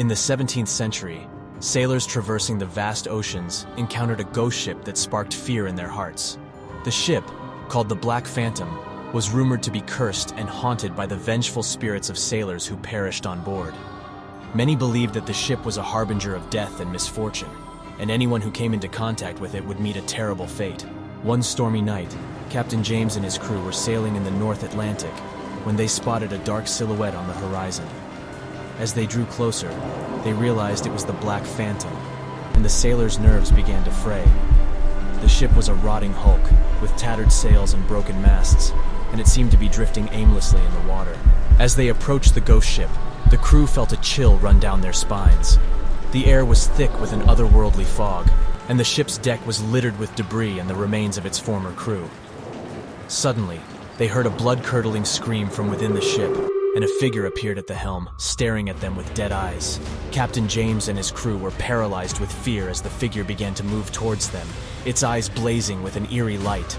In the 17th century, sailors traversing the vast oceans encountered a ghost ship that sparked fear in their hearts. The ship, called the Black Phantom, was rumored to be cursed and haunted by the vengeful spirits of sailors who perished on board. Many believed that the ship was a harbinger of death and misfortune, and anyone who came into contact with it would meet a terrible fate. One stormy night, Captain James and his crew were sailing in the North Atlantic when they spotted a dark silhouette on the horizon. As they drew closer, they realized it was the Black Phantom, and the sailors' nerves began to fray. The ship was a rotting hulk, with tattered sails and broken masts, and it seemed to be drifting aimlessly in the water. As they approached the ghost ship, the crew felt a chill run down their spines. The air was thick with an otherworldly fog, and the ship's deck was littered with debris and the remains of its former crew. Suddenly, they heard a blood-curdling scream from within the ship, and a figure appeared at the helm, staring at them with dead eyes. Captain James and his crew were paralyzed with fear as the figure began to move towards them, its eyes blazing with an eerie light.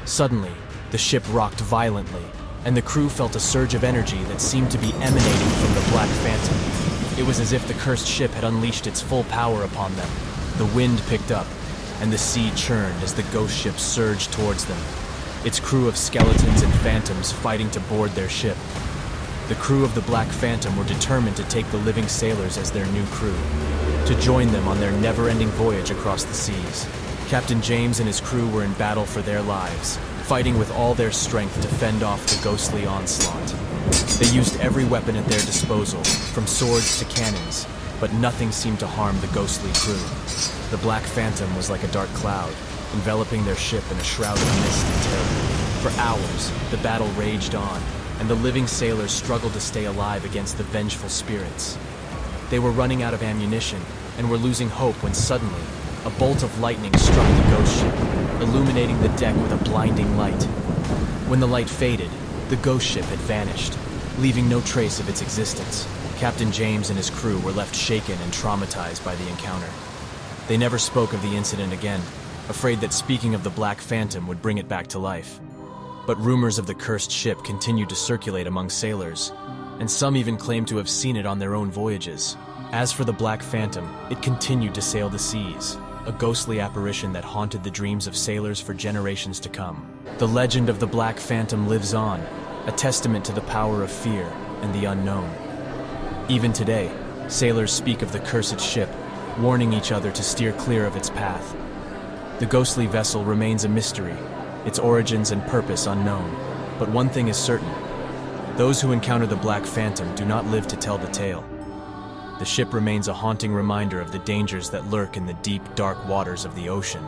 Suddenly, the ship rocked violently, and the crew felt a surge of energy that seemed to be emanating from the Black Phantom. It was as if the cursed ship had unleashed its full power upon them. The wind picked up, and the sea churned as the ghost ship surged towards them, its crew of skeletons and phantoms fighting to board their ship. The crew of the Black Phantom were determined to take the living sailors as their new crew, to join them on their never-ending voyage across the seas. Captain James and his crew were in battle for their lives, fighting with all their strength to fend off the ghostly onslaught. They used every weapon at their disposal, from swords to cannons, but nothing seemed to harm the ghostly crew. The Black Phantom was like a dark cloud, enveloping their ship in a shroud of mist and terror. For hours, the battle raged on, and the living sailors struggled to stay alive against the vengeful spirits. They were running out of ammunition and were losing hope when suddenly, a bolt of lightning struck the ghost ship, illuminating the deck with a blinding light. When the light faded, the ghost ship had vanished, leaving no trace of its existence. Captain James and his crew were left shaken and traumatized by the encounter. They never spoke of the incident again, afraid that speaking of the Black Phantom would bring it back to life. But rumors of the cursed ship continued to circulate among sailors, and some even claimed to have seen it on their own voyages. As for the Black Phantom, it continued to sail the seas, a ghostly apparition that haunted the dreams of sailors for generations to come. The legend of the Black Phantom lives on, a testament to the power of fear and the unknown. Even today, sailors speak of the cursed ship, warning each other to steer clear of its path. The ghostly vessel remains a mystery, its origins and purpose unknown. But one thing is certain: those who encounter the Black Phantom do not live to tell the tale. The ship remains a haunting reminder of the dangers that lurk in the deep, dark waters of the ocean.